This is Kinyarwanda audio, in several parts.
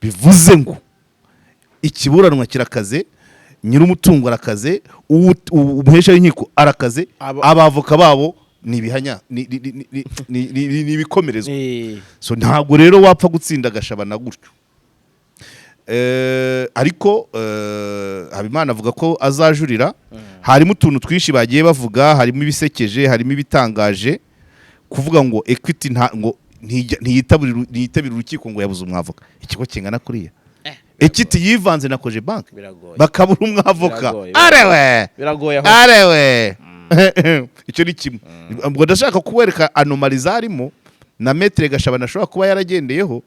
bivuze ngo ikiburanwa kirakaze, nyir'umutungo arakaze, umuhesha w'inkiko arakaze, abavoka babo ni ibihanya ni ibikomerezo. So ntabwo rero wapfa gutsinda Gashabana gutyo. Ariko Habimana avuga ko azajurira. Harimo utuntu twinshi bagiye bavuga, harimo ibisekeje, harimo ibitangaje, kuvuga ngo Equity ngo ntiyitabira urukiko ngo yabuze umwavoka. Ikigo kingana kuriya Equity yivanze na Koje Bank bakabura umwavoka. Arewe icyo ni kimwe. Ubwo ndashaka kuwereka anomaliza harimo na Maître Gashabana ashobora kuba yaragendeyeho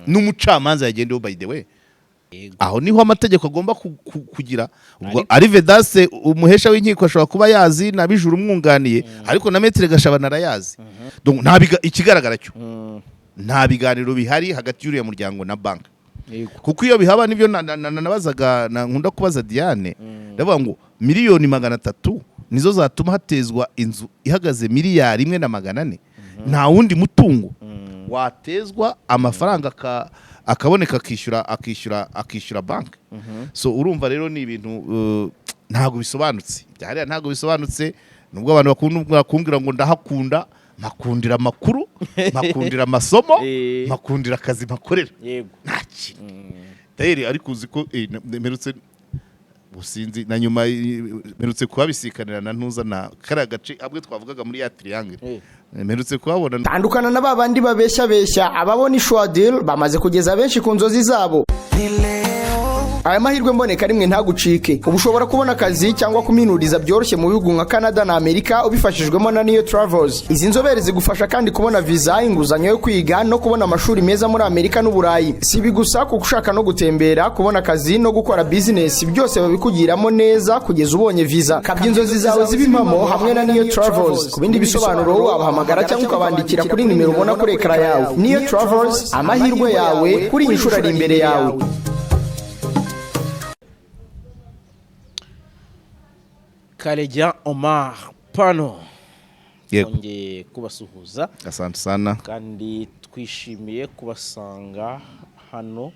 n'umucamanza yagendeyeho by the way. Aho niho amategeko agomba kugira. Ubwo ari Vedaste umuhesha w'inkiko ashobora kuba yazi nabijuru umwunganiye, ariko na Maître Gashabana arayazi. Donc ikigaragara cyo nta biganiro bihari hagati y'uriya muryango na bank. Kuko iyo bihaba nibyo nabazaga nkunda kubaza Diane, ndavuga ngo miliyoni 300 nizo zatuma hatezwa inzu ihagaze miliyari 1.4. Nta wundi mutungo watezwa amafaranga akaboneka akishyura bank. So urumva rero ni ibintu ntago bisobanutse. Byahariya ntago bisobanutse, nubwo abantu bakumbwira ngo ndahakunda, makundira amakuru, makundira amasomo, makundira akazi makorera. Yego. Naki. Tayeri ariko uziko merutse businzi na nyuma merutse kuhabisikanira na ntuza na kara gace abwe twavugaga muri ya triangle. Merutse kuhabona. Tandukana na babandi babeshya ababona ishwa deal bamaze kugeza benshi ku nzozi zabo. Aya mahirwe mboneka rimwe ntagucike. Ubushobora kubona akazi cyangwa kuminuriza byoroshye mu bihugu nka Canada na Amerika ubifashijwemo na Neo Travels. Izi nzobere zigufasha kandi kubona visa, inguzanyo yo kwiga no kubona amashuri meza muri Amerika n'Uburayi. Si bigusa kuko ushaka no gutembera, kubona akazi no gukora business, byose babikugiramo neza kugeza ubonye visa. Kabya inzozi zawe zibimamo hamwe na Neo Travels. Ku bindi bisobanuro wabahamagara cyangwa ukabandikira kuri nimero ubona kuri ekara yawe. Neo Travels, amahirwe yawe kuri inshuro ari imbere yawe. Karegeya Omar Pano Yego. Ongeye kubasuhuza. Asante sana. Kandi twishimiye kubasanga hano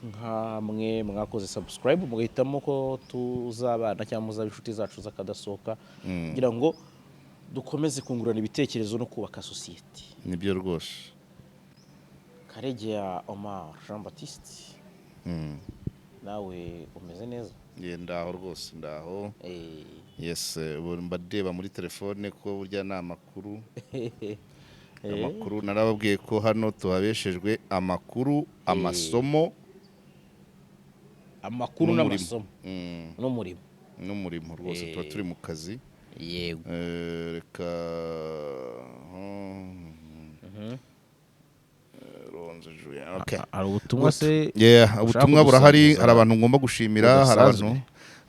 nkamwe mwakoze subscribe mugahitamo ko tuzabana cyangwa muzaba inshuti zacu zakadasohoka kugira ngo dukomeze kungurana ibitekerezo no kubaka society. Nibyo rwose. Karegeya Omar Jean Baptiste. Nawe umeze neza? Ndaho rwose ndaho. Yes, mbadeba muri telefone ko burya na amakuru. Amakuru narababwiye ko hano tuhabeshejwe amakuru, amasomo, amakuru n'amasomo n'umurimo rwose tuba turi mu kazi. Yego. Reka Okay. Ari ubutumwa se? Yeah, ubutumwa burahari. Hari abantu ngomba gushimira, hari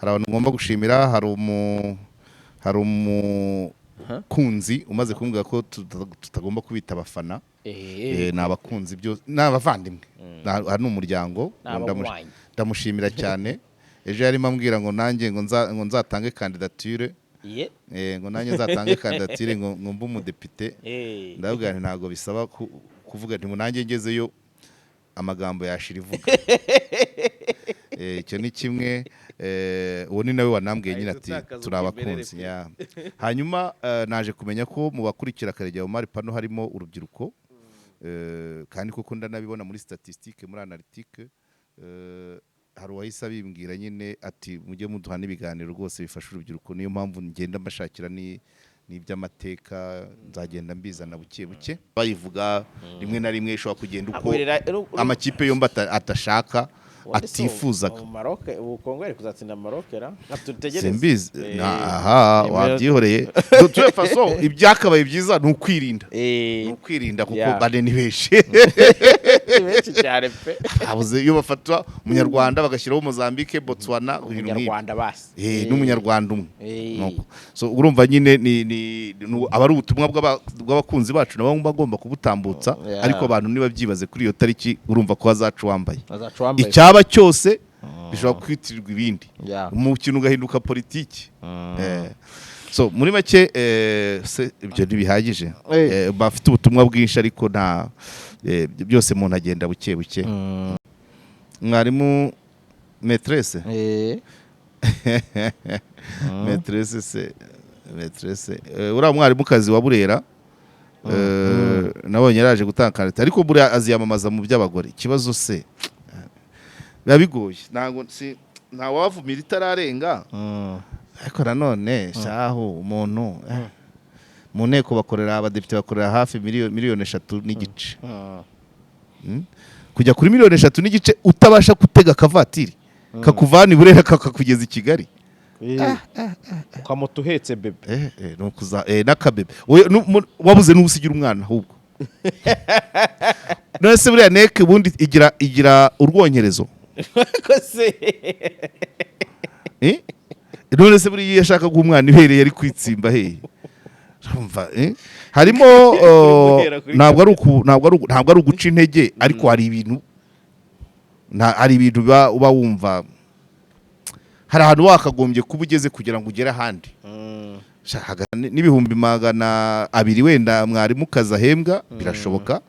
abantu ngomba gushimira, hari umukunzi umaze kumbwira ko tutagomba kubita abafana. Ni abakunzi byo n'abavandimwe. Hari n'umuryango ndamushimira cyane. Ejo yarimo ambwira ngo nanjye ngo nzatange candidature. Ngo nanjye nzatange candidature ngo mbe umudepite. Ndavuga nti ntago bisaba kuvuga nti munange ngezeyo amagambo yashira ivuga. Icyo ni kimwe. Uwo ni nawe wanambwiye nyine ati turabakunzi. Hanyuma naje kumenya ko mu bakurikira Karegeya Omar Pano harimo urubyiruko, kandi kuko ndanabibona muri statistique muri analytique. Hari uwahise abimbwira nyine ati mujye muduha n'ibiganiro rwose bifasha urubyiruko. Niyo mpamvu ngenda mbashakira n'iby'amateka nzagenda mbizana buke buke bayivuga rimwe na rimwe ishobora kugenda uko amakipe yombi atashaka atifuza. Maroc ubu Kongo ari kuzatsinda Maroc ra tutegereze simbizi. Wabyihoreye de façon ibyakabaye byiza ni ukwirinda kuko bane ni benshi cyane pe. Abuze iyo bafata umunyarwanda bagashyiraho Mozambique, Botswana, umunyarwanda basi n'umunyarwanda umwe. So urumva nyine ni abari ubutumwa bw'abakunzi bacu nabo bagomba kubutambutsa. Ariko abantu niba byibaze kuri iyo tariki urumva ko hazacu wambaye icyaba cyose bishobora kwitirirwa ibindi umukino ugahinduka politiki. So muri make ibyo ntibihagije. Bafite ubutumwa bwinshi ariko nta byose umuntu agenda buke buke. mwarimu maîtresse eh maîtresse se maîtresse uriya mwarimukazi wa Burera nabonye yaraje gutanga karita ariko buriya aziyamamaza mu by'abagore ikibazo se biba bigoye nta wavumira itararenga ariko nanone shaho umuntu mu nteko bakorera abadepite bakorera hafi miliyoni 3 n'igice kujya kuri miliyoni 3 n'igice utabasha gutega akavatiri kakuvana i Burera kakakugeza i Kigali ukamoto uhetse bebe nukuza n'akabebe wabuze n'ubusigira umwana ahubwo none se buriya neke ubundi igira urwongerezo none se buriya iyo ashaka guha umwana ibereye ari kwitsimba hehe harimo ntabwo ari uguca intege ariko hari ibintu uba wumva hari ahantu wakagombye kuba ugeze kugira ngo ugere ahandi n'ibihumbi 200 wenda mwarimu kazahembwa birashoboka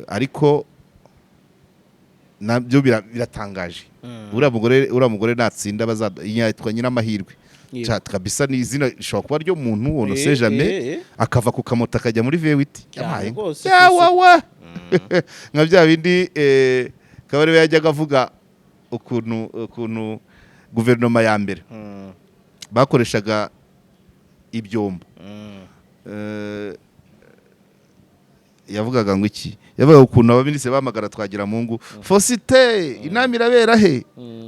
ariko nabyo biratangaje uriya mugore natsinda yitwa Nyiramahirwe kabisa ni izina rishobora kuba ryo muntu wono se jamais akava ku kamoto akajya muri V8 yawawa nka bya bindi Kabarebe yajyaga avuga ukuntu guverinoma ya mbere bakoreshaga ibyombo yavugaga ngo iki yavuga ukuntu abaminisitiri bamagara twagira mungu Fosite inama irabera he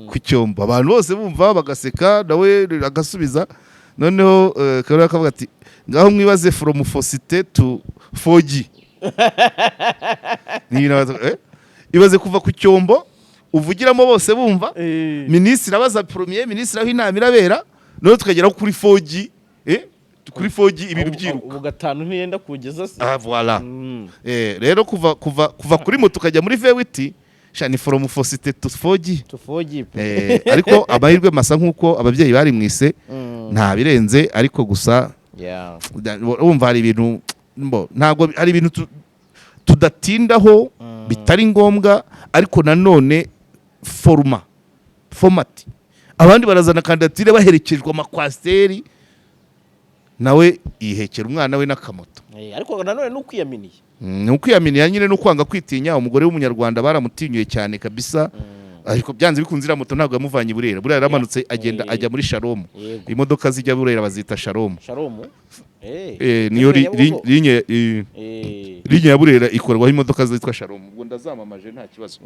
ku cyombo abantu bose bumva bagaseka nawe agasubiza noneho Kabarebe akavuga ati ngaho mwibaze from Fosite to 4G ibaze kuva ku cyombo uvugiramo bose bumva minisitiri abaza premier minisitiri aho inama irabera none tukagera kuri 4G kuri 4G ibintu byiruka ubu gatanu ntiyenda kugeza se voilà rero kuva kuri moto tukajya muri V8 shani from Fosite to 4G ariko amahirwe masa nkuko ababyeyi bari mwise nta birenze ariko gusa wumva hari ibintu ntabwo hari ibintu tudatindaho bitari ngombwa ariko nanone format abandi barazana kandidatire baherekejwe amakwasiteri nawe yihekera umwana we n'akamoto ariko nanone n'ukwiyaminiye n'ukwiyaminiye nyine n'ukwanga kwitinya umugore w'umunyarwanda baramutinyuye cyane kabisa ariko byanze bikunze ira moto ntabwo yamuvanye Burera yaramanutse agenda ajya muri Shalom imodoka zijya Burera bazita Shalom niyo linye ya Burera ikorwaho imodoka zitwa Shalom ubwo ndazamamaje nta kibazo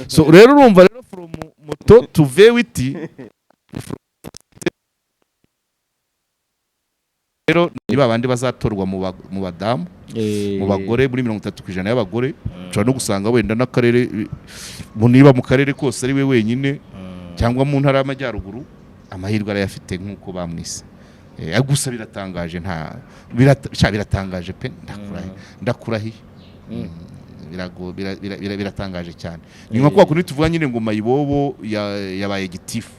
so rero urumva rero from moto to V8 rero ni babandi bazatorwa mu badamu mu bagore muri 30% y'abagore ushobora no gusanga wenda n'akarere niba mu karere kose ari we wenyine cyangwa mu ntara y'amajyaruguru amahirwe arayafite nk'uko bamwise gusa biratangaje biratangaje pe ndakurahiye biratangaje cyane nyuma kwa kundi tuvuga nyine ngo Mayibobo yabaye gitifu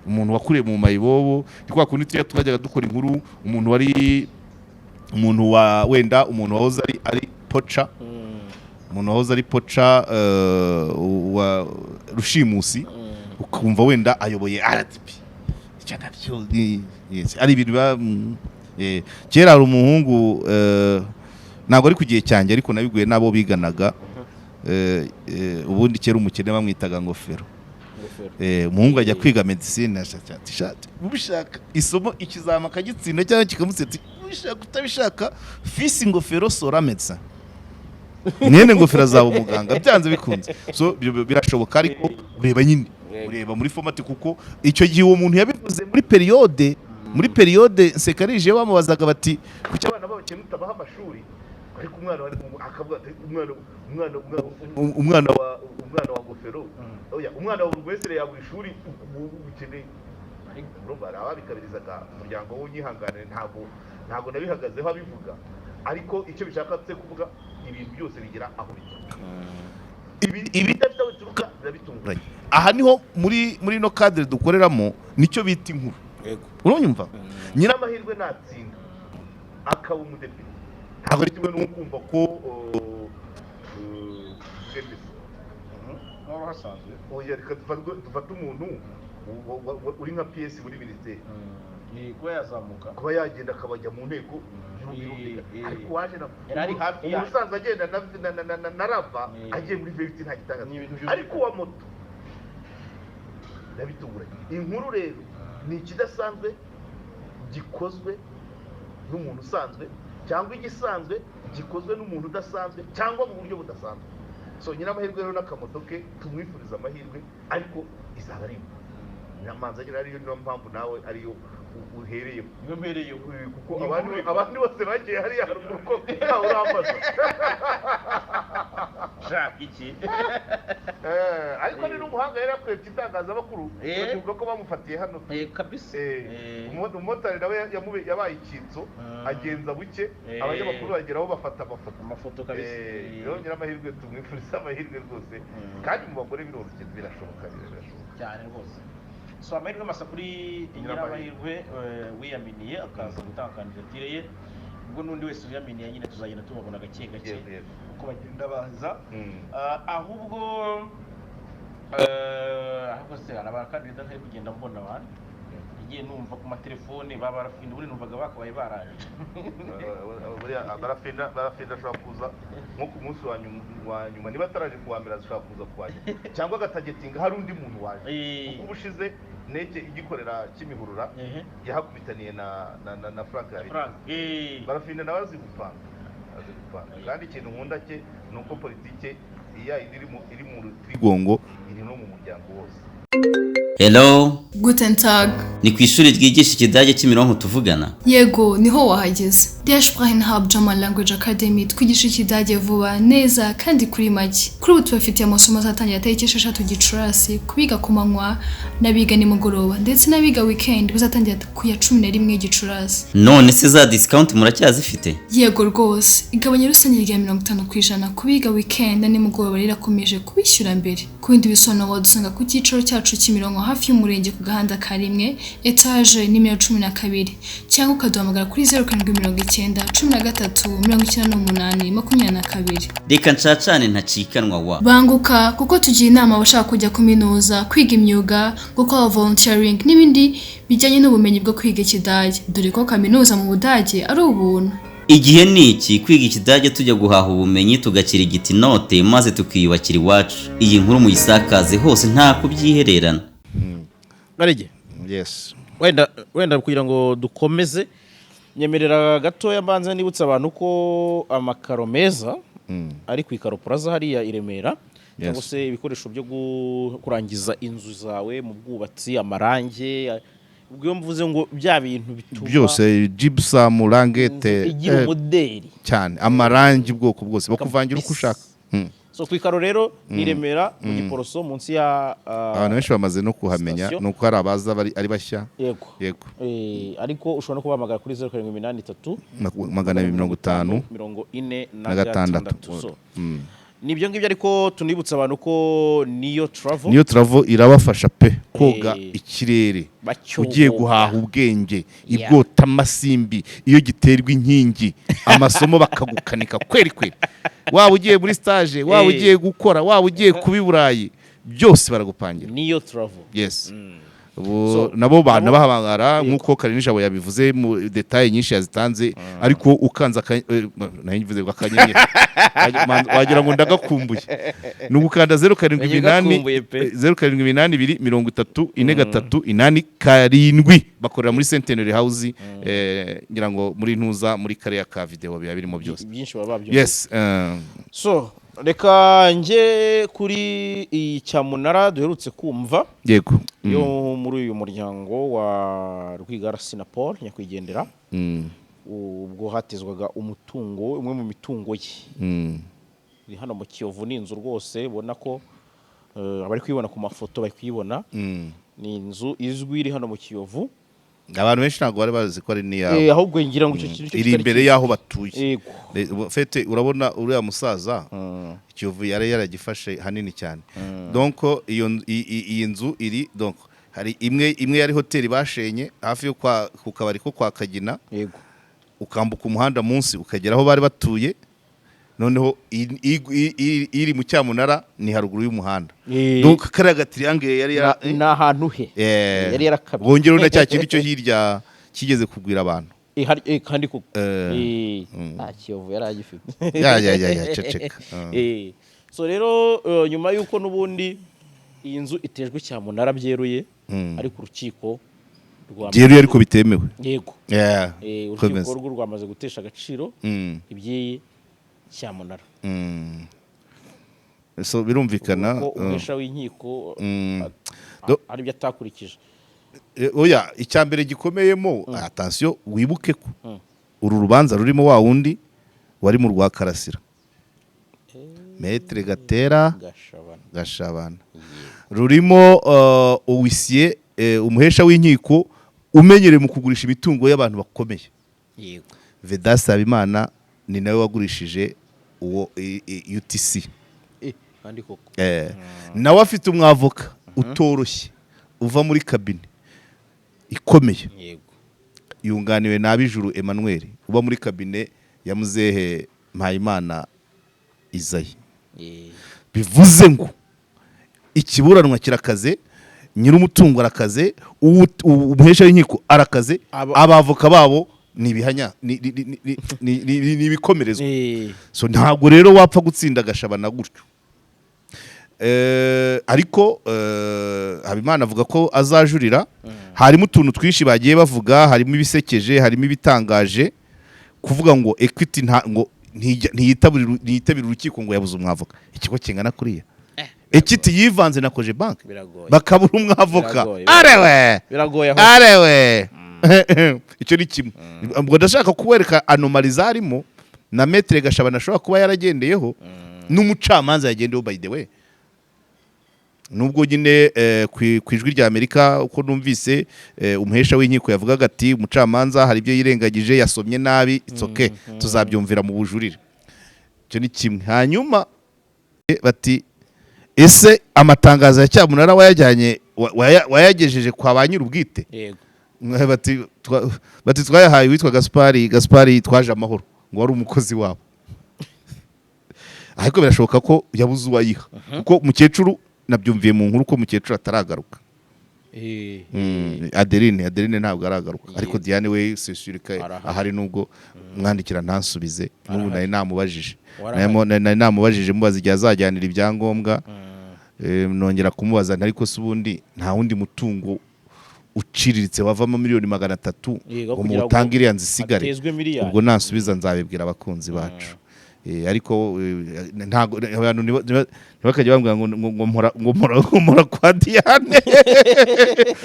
umuntu wakuriye mu Mayibobo kwa kundi twajyaga dukora inkuru umuntu wahoze ari poca umuntu wahoze ari poca wa Rushimusi ukumva wenda ayoboye RDP ari ibintu kera hari umuhungu ntabwo ari ku gihe cyanjye ariko nabiguye nabo biganaga ubundi kera umukene bamwitaga Ngofero umuhungu ajya kwiga medicine ashati ubishaka isomo ikizama akagitsinda cyangwa kikamuseti ubishaka utabishaka fisi Ngofero sora medecin mwene Ngofero azaba umuganga byanze bikunze so birashoboka ariko ureba muri format kuko icyo gihe uwo muntu yabivuze muri periode nsekarije bamubazaga bati kuki abana babakene utabaha amashuri ariko akavuga umwana wa Ngofero oya umwana wa wese yabura ishuri ukeneye urumva ababikabirizaga umuryango w'unyihanganire ntabwo nabihagazeho abivuga ariko icyo bishaka kuvuga ibintu byose bigira aho bituruka ibidafite aho bituruka birabitunguranye aha niho muri no cadre dukoreramo nicyo bita inkuru urumva Nyiramahirwe natsinda akaba umudepite ntabwo ari kimwe n'ukumva ko wari hasanzwe oya reka dufate umuntu uri nka PS muri militaire kuba yazamuka kuba yagenda akabajya mu nteko ariko waje na umuntu usanzwe agenda na rava agiye muri veyiti nta gitangaza ariko uwa moto ndabitunguranye inkuru rero ni ikidasanzwe gikozwe n'umuntu usanzwe cyangwa igisanzwe gikozwe n'umuntu udasanzwe cyangwa mu buryo budasanzwe so nyina amahirwe rero n'akamoto ke tumwifuriza amahirwe ariko izaba ari nyamanza agira ariyo niyo mpamvu nawe ariyo uhereyeho kuko abandi bose bagiye hariya haruguru ko ntawe uramaza shaka iki ariko ni n'umuhanga yari akwiye itangazamakuru bavuga ko bamufatiye hano kabisa umumotari nawe yabaye icyitso agenza buke abanyamakuru bageraho bafata amafoto kabisa rero nyiramahirwe tumwifuriza amahirwe rwose kandi mu bagore biroroshye birashoboka cyane rwose so amahirwe masa kuri nyiramahirwe wiyaminiye akaza gutanga kandidatire ye ubwo n'undi wese wiyaminiye nyine tuzagenda tubabona gake gake uko bagenda baza ahubwo se hari abakandida ntari kugenda mbona abantu igiye numva ku matelefone baba barafinda ubundi numvaga bakabaye baraje barafinda ashobora kuza nko ku munsi wa nyuma niba ataraje kuwa mbere ashobora kuza kuwa nyuma cyangwa agatagetinga hari undi muntu waje kuko ubushize neke igikorera Kimihurura yahakubitaniye na Frank barafinda nawe azi gupanga kandi ikintu nkunda cye ni uko politike iri mu rutwigongo iri no mu muryango wose. Hello. Guten Tag. Ni ku ishuri ryigisha ikidage Kimironko tuvugana? Yego, niho wahageze. Der Sprachenhub German Language Academy twigisha ikidage vuba neza kandi kuri make. Kuri ubu tubafitiye amasomo azatangira tariki 6 Gicurasi kubiga ku manywa n'abiga nimugoroba ndetse n'abiga weekend bazatangira ku ya 11 Gicurasi. None se za discount muracyazifite? Yego rwose. Igabanya rusange rya 50% kubiga weekend na nimugoroba rirakomeje kubishyura mbere. Ku bindi bisobanuro wadusanga ku cyiciro cyacu Kimironko hafi y'umurenge ku gahanda karimwe etage nimero 12 cyangwa ukaduhamagara kuri 0793 Reka ncacane ntacikanwa wa. Banguka kuko tugiye inama abashaka kujya kuminuza kwiga imyuga gukora volunteering n'ibindi bijyanye n'ubumenyi bwo kwiga ikidage dore ko kaminuza mu Budage ari ubuntu. Igihe ni iki kwiga ikidage tujya guhaha ubumenyi tugakira igiti note maze tukiyubakira iwacu. Iyi nkuru muyisakaze hose nta kubyihererana. Garege. Yes. Wenda kugira ngo dukomeze nyemerera gatoya mbanze nibutsa abantu ko amakaro meza ari ku ikaro plaza hariya i Remera cyangwa se ibikoresho byo kurangiza inzu zawe mu bwubatsi amarange ubwo mvuze ngo bya bintu bituma byose gypsum rangete igira modeli cyane amarangi ubwoko bwose bakuvangira uko ushaka. So kwikaro rero ni Remera mu Giporoso munsi ya abantu benshi bamaze no kuhamenya nuko hari abaza ari bashya. Yego. Ariko ushobora no kubahamagara kuri 0783 246. Nibyo ngibyo ariko tunibutsa abantu ko Niyo Travel irabafasha pe koga ikirere ugiye guhaha ubwenge ibwota amasimbi iyo giterwa inkingi amasomo bakagukanika kweri waba ugiye muri stage waba ugiye gukora waba ugiye kubi Burayi byose baragupangira Niyo Travel. Yes. Nabo bana bahamagara nkuko Karinijabo yabivuze mu detail nyinshi yazitanze ariko ukanza nayivuze gakanyanye wagira ngo ndagakumbuye n'ugukanda 0782 bakorera muri Centenary House ngira ngo muri ntuza muri kare ya ka video biba birimo byose byinshi babyo. Yes. So reka nje kuri Icyamunara duherutse kumva yego yo muri uyu muryango wa Rwigara Sinapol nyakwigendera ubwo hatezwaga umutungo umwe mu mitungo ye iri hano mu Kiyovu n'inzu rwose ubona ko abari kwibona ku mafoto bari kwibona ni inzu izwi iri hano mu Kiyovu abantu benshi ntabwo bari bazi ko ari niyaho ahubwo ngira ngo icyo iri imbere yaho batuye fete urabona uriya musaza Kiyovu yaragifashe hanini cyane donc iyi nzu iri donc hari imwe yari hoteli bashenye hafi yo ku kabari ko kwa Kagina yego ukambuka umuhanda munsi ukagera aho bari batuye noneho iri mu cyamunara ni haruguru y'umuhanda donc kariya gatriangle yari ni ahantu he yari yarakabye wongera na cya kindi cyo hirya kigeze kugwira abantu kandi koko nta kiyovu yari agifite ya ceceka so rero nyuma y'uko n'ubundi iyi nzu itejwe cyamunara byeruye ariko urukiko byeruye ariko bitemewe yego urukiko rwo rwamaze gutesha agaciro iby'iyi cyamunara so birumvikana umuhesha w'inkiko ari byo atakurikije oya icyambere gikomeyemo attention wibuke ko uru rubanza rurimo wa wundi wari mu rwa Karasira Maître Gatera Gashabana rurimo uwisiye umuhesha w'inkiko umenyereye mu kugurisha imitungo y'abantu bakomeye yego Vedas Habimana ni nawe wagurishije uwo UTC kandi koko nawe afite umwavoka utoroshye uva muri kabine ikomeye yego yunganiwe na Abijuru Emmanuel uba muri kabine ya muzehe Mpayimana Isayi bivuze ngo ikiburanwa kirakaze nyir'umutungo arakaze umuhesha w'inkiko arakaze abavoka babo ni ibihanya ni ibikomerezo so ntabwo rero wapfa gutsinda Gashabana gutyo ariko Habimana avuga ko azajurira harimo utuntu twinshi bagiye bavuga harimo ibisekeje harimo ibitangaje kuvuga ngo Equity ngo ntiyitabira urukiko ngo yabuze umwavoka ikigo kingana kuriya Equity yivanze na Cogebanque bakabura umwavoka arewe icyo ni kimwe ubwo ndashaka kuwereka anomali zarimo na Maître Gashabana ashobora kuba yaragendeyeho n'umucamanza yagendeyeho by the way nubwo nyine ku ijwi rya Amerika uko numvise umuhesha w'inkiko yavugaga ati umucamanza hari ibyo yirengagije yasomye nabi it's okay tuzabyumvira mu bujurire icyo ni kimwe hanyuma bati ese amatangazo ya cyamunara wayagejeje kwa ba nyir'ubwite yego bati twayahaye witwa Gaspari twaje amahoro ngo wari umukozi wabo ariko birashoboka ko yabuze uwayiha kuko mukecuru nabyumviye mu nkuru ko mukecuru ataragaruka Adeline ntabwo aragaruka ariko Diane we sesirika ahari nubwo mwandikira ntansubize n'ubu nari namubajije mubaza igihe azajyanira ibyangombwa nongera kumubaza ariko se ubundi nta wundi mutungo uciriritse wavamo miliyoni 300 ngo mutange iriya nzu isigare ubwo nansubiza nzabibwira abakunzi bacu ariko ntago abantu ntibakajya bambwira ngo mpora kwa Diane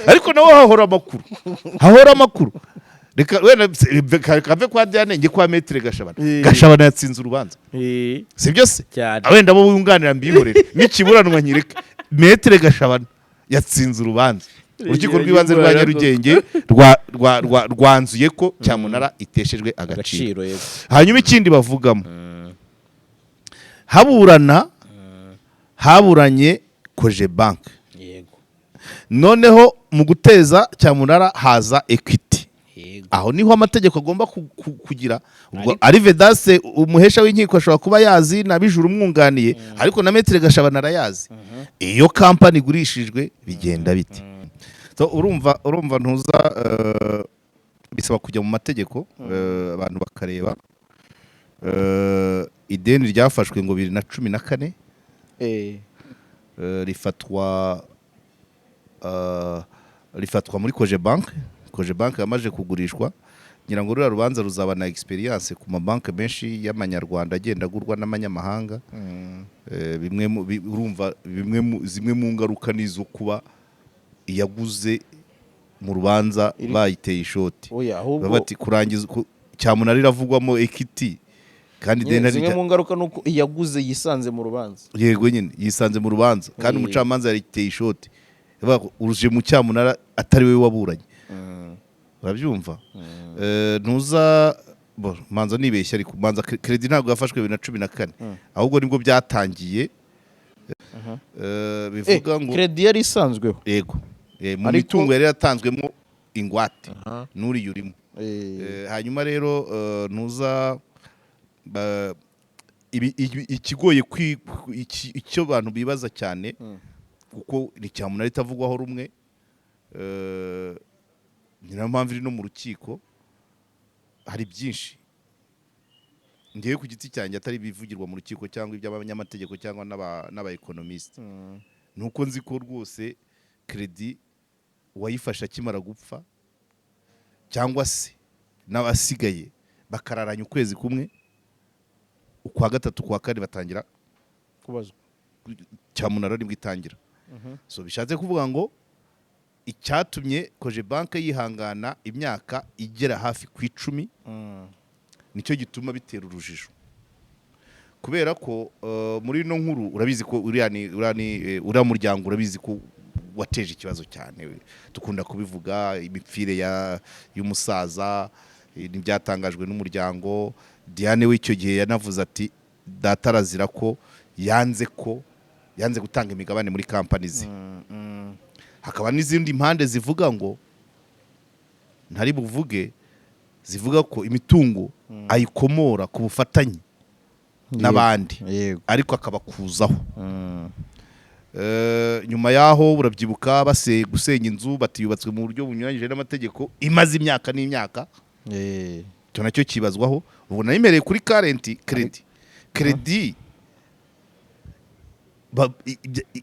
ariko nawe hahora amakuru reka wenda kave kwa Diane nge kwa Maître Gashabana yatsinze urubanza sibyo se wenda bo wunganira mbihorere n'ikiburanwa nyireke Maître Gashabana yatsinze urubanza urukiko rw'ibanze rwa Nyarugenge rwanzuye ko cyamunara iteshejwe agaciro hanyuma ikindi bavugamo haburanye Cogebanque yego noneho mu guteza cyamunara haza Equity aho niho amategeko agomba kugira ubwo ari Vedas umuhesha w'inkiko ashobora kuba yazi nabijuru umwunganiye ariko na Maître Gashabana arayazi iyo company igurishijwe bigenda bite so urumva ntuza bisaba kujya mu mategeko abantu bakareba ideni ryafashwe ngo 2014 rifatwa muri Cogebanque yamaje kugurishwa ngira ngo rura rubanza ruzaba na experience ku mabanke menshi y'amanyarwanda agenda agurwa n'amanyamahanga zimwe mu ngaruka nizo kuba iyaguze mu rubanza bayiteye ishoti bati kurangiza cyamunara iravugwamo Equity kandi zimwe mu ngaruka nuko iyaguze yisanze mu rubanza yego nyine yisanze mu rubanza kandi umucamanza yariteye ishoti uruje mu cyamunara atari we waburanye urabyumva ntuza manza nibeshya ariko manza credit ntabwo yafashwe 2014 ahubwo nibwo byatangiye bivuga ngo credit yari isanzweho yego mu mitungo yari yatanzwemo ingwate nuri yurimo hanyuma rero ntuza ikigoye icyo abantu bibaza cyane kuko ni cyamunara itavugwaho rumwe ni nayo mpamvu iri no mu rukiko hari byinshi ngewe ku giti cyanjye atari bivugirwa mu rukiko cyangwa iby'abanyamategeko cyangwa n'abaekonomisite nuko nzi ko rwose kredi wayifasha akimara gupfa cyangwa se n'abasigaye bakararanya ukwezi kumwe ukwa gatatu kwa kane batangira kubazwa cyamunara nibwo itangira so bishatse kuvuga ngo icyatumye koje banke yihangana imyaka igera hafi ku 10 nicyo gituma bitera urujijo kubera ko muri no nkuru urabizi ko uriya muryango urabizi ko wateje ikibazo cyane dukunda kubivuga imipfire y'umusaza n'ibyatangajwe n'umuryango Diane w'icyo gihe yanavuze ati datarazira ko yanze gutanga imigabane muri company ze hakaba n'izindi impande zivuga ngo ntari buvuge zivuga ko imitungo ayikomora ku bufatanye n'abandi ariko akabakuzaho nyuma yaho urabyibuka gusenya inzu batiyubatswe mu buryo bunyuranyije n'amategeko imaze imyaka n'imyaka cyo nacyo kibazwaho ubu nayimereye kuri current credit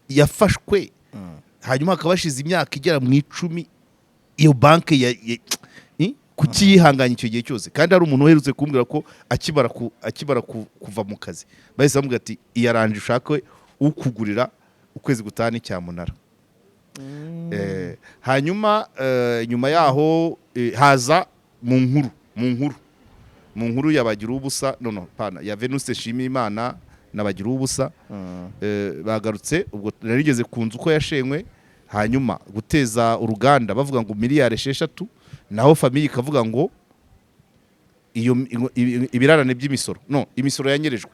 yafashwe hanyuma hakaba hashize imyaka igera mu 10 iyo banke kukiyihanganya icyo gihe cyose kandi hari umuntu uherutse kumbwira ko akibara kuva mu kazi bahise bamubwira ati iyaranje ushake ukugurira ukwezi gutani cyamunara hanyuma nyuma yaho haza mu nkuru yabagira ubusa ya Venus Shimimana nabagira ubusa bagarutse ubwo narigeze kunzu ko yashenywe hanyuma guteza uruganda bavuga ngo miliyari 6 naho famille ikavuga ngo iyo ibirarane by'imisoro imisoro yanyerejwe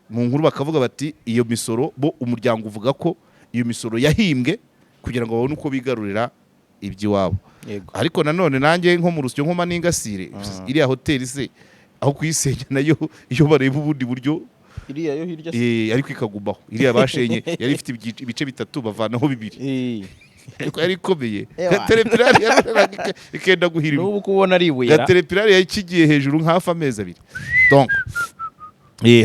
mu nkuru bakavuga bati iyo misoro bo umuryango uvuga ko iyo misoro yahimbwe kugira ngo babone uko bigarurira iby'iwabo ariko nanone nanjye nko mu rusyo nkoma n'ingasire iriya hoteli se aho kuyisenya nayo iyo bareba ubundi buryo iriya yo hirya ariko ikagumaho iriya bashenye yari ifite ibice 3 bavanaho 2 ariko yari ikomeye Caterpillar ikenda guhirima n'ubu kubona ari ibuye Caterpillar yakigiye hejuru nk'hafi amezi 2 donc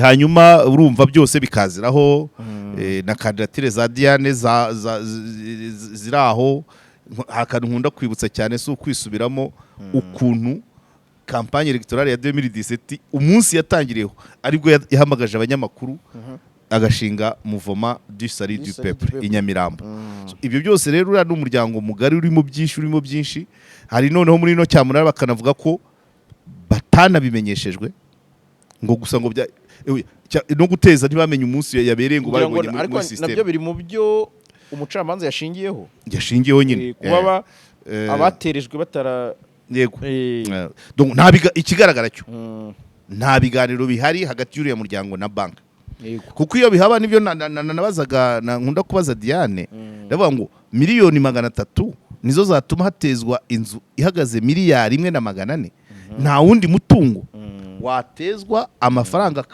hanyuma urumva byose bikaziraho na kandidatire za Diane ziraho hakantu nkunda kwibutsa cyane so kwisubiramo ukuntu campagne electorale ya 2017 umunsi yatangiriyeho aribwo yahamagaje abanyamakuru agashinga Mouvement du Salut du Peuple inyamirambo ibyo byose rero uri n'umuryango mugari urimo byinshi hari noneho muri no cyamunara bakanavuga ko batanabimenyeshejwe ngo gusa ngo no guteza ntibamenye umunsi yabereye ngo babonye muri system nabyo biri mu byo umucamanza yashingiyeho nyine kuba abaterejwe batara yego donc ikigaragara cyo nta biganiro bihari hagati y'uriya muryango na banki kuko iyo bihaba nibyo nabazaga nkunda kubaza Diane ndavuga ngo miliyoni 300 nizo zatuma hatezwa inzu ihagaze miliyari 1.4 nta wundi mutungo watezwa amafaranga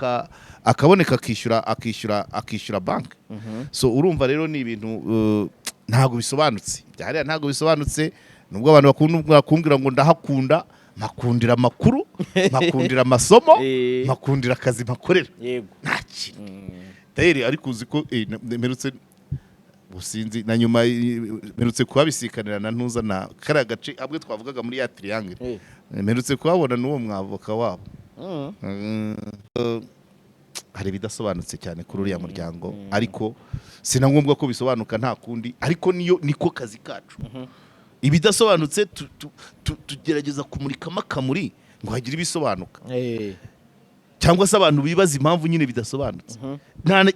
akaboneka akishyura banki so urumva rero ni ibintu ntago bisobanutse byahariya ntago bisobanutse nubwo abantu bakumbwira ngo ndahakunda makundira amakuru makundira amasomo makundira akazi makorera nta kintu tayeri ariko uzi ko merutse businzi na nyuma merutse kubabisikanira na ntuza na kara gace abwe twavugaga muri ya triangle merutse kubabona n'uwo mwavoka wabo hari bidasobanutse cyane kuri uriya muryango ariko sina ngombwa ko bisobanuka nta kundi ariko niko kazi kacu ibidasobanutse tugerageza kumurikamo akamuri ngo hagire ibisobanuka cyangwa se abantu bibaza impamvu nyine bidasobanutse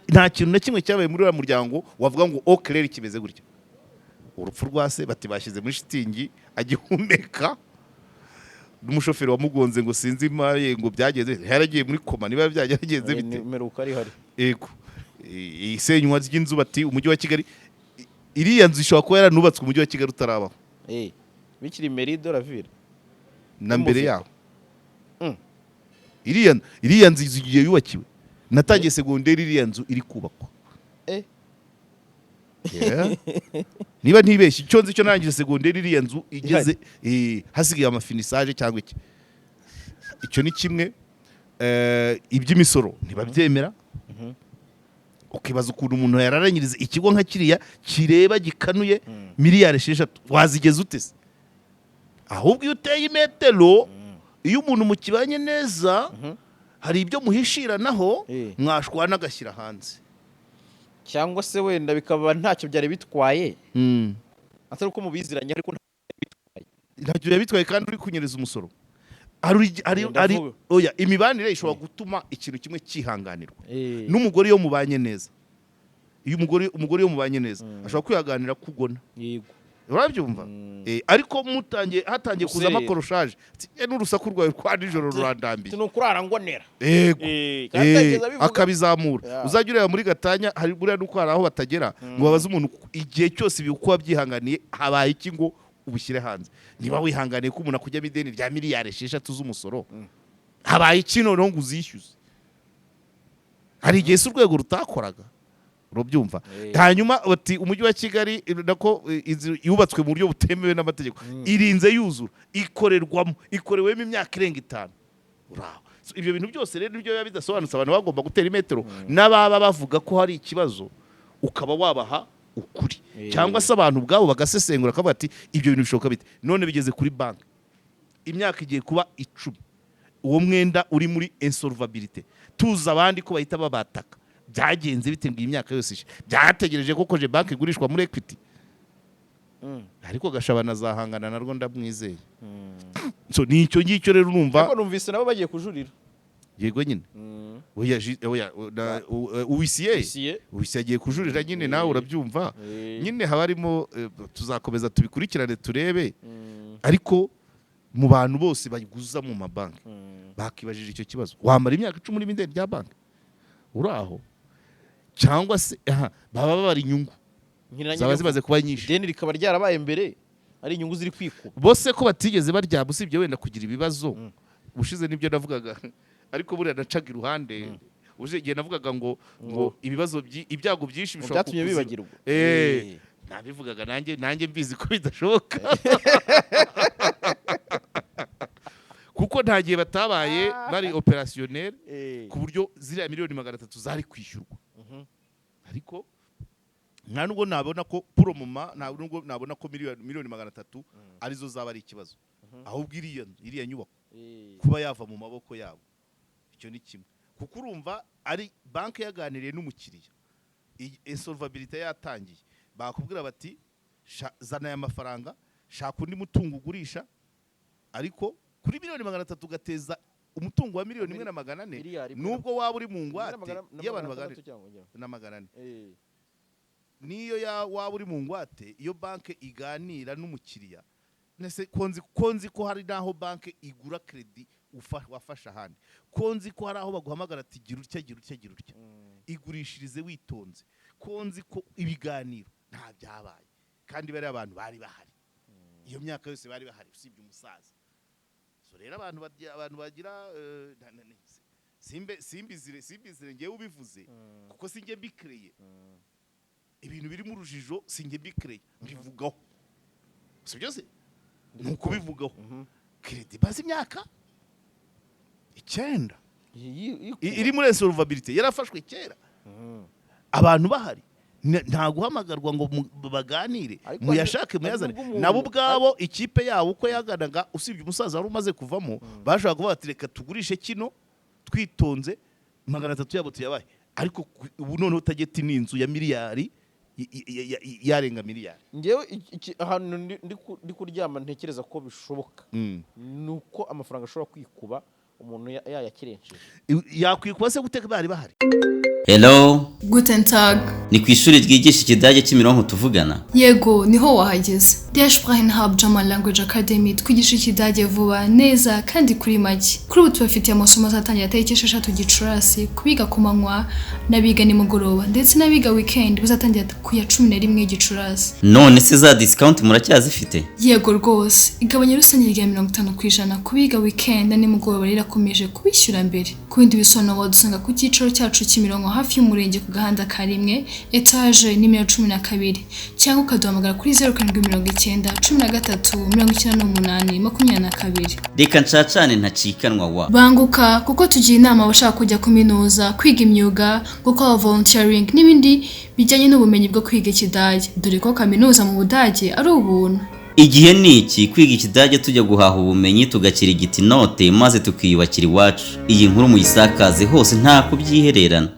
nta kintu na kimwe cyabaye muri uriya muryango wavuga ngo clair kimeze gutya urupfu rwase bati bashyize muri shitingi agihumeka n'umushoferi wamugonze ngo sinzi imari ngo byageze yaragiye muri koma niba byagenze bite meruka ari hari yego isenywa ry'inzu bati umujyi wa Kigali iriya nzu ishobora kuba yaranubatswe umujyi wa Kigali utarabaho bikiri mairie de la ville na mbere yaho iriya nzu igiye yubakiwe natangiye segonderi iriya nzu iri kubakwa. Yeah. Niba ntibeshye icyo nzi cyo narangije segonderi iriya nzu igeze hasigaye amafinisaje cyangwa iki. Icyo ni kimwe. Iby'imisoro ntibabyemera. Ukibaza ukuntu umuntu yararanyiriza ikigo nka kiriya kireba gikanuye miliyari 6 wazigeze utese. Ahubwo iyo uteye imetero iyo umuntu mukibanye neza hari ibyo muhishiranaho mwashwana agashyira hanze cyangwa se wenda bikaba ntacyo byari bitwaye atari uko mubiziranye ariko ntacyo bitwaye kandi uri kunyereza umusoro. Oya imibanire ishobora gutuma ikintu kimwe cyihanganirwa n'umugore yo mubanye neza. Iyo umugore yo mubanye neza ashobora kwihaganira kugona. Yego urabyumva. Ariko hatangiye kuzamo koroshaje n'urusaku rwawe kwa nijoro rurandambiye nukurara ngonera akabizamura. Uzajya ureba muri Gatanya hari buriya nuko hari aho batagera ngo babaze umuntu igihe cyose bikuba byihanganiye habaye iki ngo ubushyire hanze. Niba wihanganiye ko umuntu akujya mideni rya miliyari 6 z'umusoro habaye iki noneho ngo uzishyuze. Hari igihe se urwego rutakoraga urubyumva. Hanyuma bati umujyi wa Kigali nako yubatswe mu buryo butemewe n'amategeko irinze yuzura ikorewemo imyaka irenga 5. Uraho ibyo bintu byose rero nibyo biba bidasobanutse. Abantu bagomba gutera imetero n'ababa bavuga ko hari ikibazo ukaba wabaha ukuri cyangwa se abantu ubwabo bagasesengura akavuga ati ibyo bintu bishoboka bite. None bigeze kuri banki imyaka igiye kuba 10 uwo mwenda uri muri insolvabilité tuza abandi ko bahita babataka. Byagenze bite ngo imyaka yose byategereje ko koje banki igurishwa muri Equity. Ariko Gashabana azahangana narwo ndamwizeye. So nicyo ngicyo rero urumva ariko numvise nabo bagiye kujurira. Yego nyine oya uwisiye agiye kujurira nyine nawe urabyumva. Nyine habarimo tuzakomeza tubikurikirane turebe. Ariko mu bantu bose bayiguza mu mabanki bakibajije icyo kibazo wamara imyaka 10 muri mideni rya banki uraho cyangwa se baba bari inyungu zaba zimaze kuba nyinshi deni rikaba ryarabaye mbere ari inyungu ziri kwikuba bose ko batigeze barya busibye wenda kugira ibibazo bushize nibyo navugaga. Ariko buriya nacaga iruhande uje igihe navugaga ngo ibibazo ibyago byinshi bishobora byatumye bibagirwa. Nabivugaga nanjye mbizi ko bidashoboka kuko nta gihe batabaye bari opérationnel ku buryo ziriya miliyoni 300 zari kwishyurwa. Ariko nta nubwo nabona ko promoma nabona ko miliyoni 300 arizo zaba ari ikibazo. Ahubwo iriya nyubako kuba yava mu maboko yabo icyo ni kimwe. Kuko urumva ari banki yaganiriye n'umukiriya insolvabilité yatangiye bakubwira bati zana aya mafaranga shaka undi mutungo ugurisha ariko kuri miliyoni 300 ugateza umutungo wa miliyoni 1,400 nubwo waba uri mu ngwate y'abantu baganira na 400 niyo waba uri mu ngwate iyo banki iganira n'umukiriya nese konzi ko hari naho banki igura credit wafasha handi konzi ko hari aho baguhamagara ati gira utya igurishirize witonze konzi ko ibiganiro nta byabaye kandi bari abantu bari bahari iyo myaka yose bari bahari usibye umusaza. So rero abantu bagira simbizire ngewe ubivuze kuko singe bikreye ibintu biri mu rujijo singe bikreye mbivugaho si byose nuko bivugaho credit bazi imyaka 9 iri muri insolvabilité yarafashwe kera abantu bahari nta guhamagarwa ngo baganire muyashake muyazane nabo ubwabo ikipe yabo uko yaganaga usibye umusaza wari umaze kuvamo bashaka kuvuga ati reka tugurishe kino twitonze 300 yabo tuyabaye. Ariko ubu none utageti n'inzu ya miliyari yarenga miliyari. Ngewe ahantu ndi kuryama ntekereza ko bishoboka nuko amafaranga ashobora kwikuba umuntu yayakirenje yakwikuba se guteka bari bahari. Hello, Guten Tag. ni ku ishuri ryigisha ikidage Kimironko tuvugana? Yego, niho wahageze. Der Sprachen Hub German Language Academy twigisha ikidage vuba neza kandi kuri make. Kuri ubu tubafitiye amasomo azatangira tariki 6 Gicurasi, kubiga ku manywa n'abiga nimugoroba ndetse n'abiga weekend bazatangira ku ya 11 Gicurasi. None se za discount muracyazifite? Yego rwose, igabanya rusange rya 50% kubiga weekend na nimugoroba rirakomeje kubishyura mbere. Ku bindi bisobanuro wadusanga ku cyicaro cyacu Kimironko hafi y'umurenge ku gahanda karimwe, etage nimero 12 cyangwa ukaduhamagara kuri 0790 13 98 22. Reka ncacane ntacikanwa wa. Banguka kuko tugiye inama abashaka kujya kuminuza, kwiga imyuga, gukora volunteering n'ibindi bijyanye n'ubumenyi bwo kwiga ikidage. Dore ko kaminuza mu Budage ari ubuntu. Igihe ni iki kwiga ikidage tujya guhaha ubumenyi tugakirigita inote maze tukiyubakira iwacu. Iyi nkuru muyisakaze hose nta kubyihererana.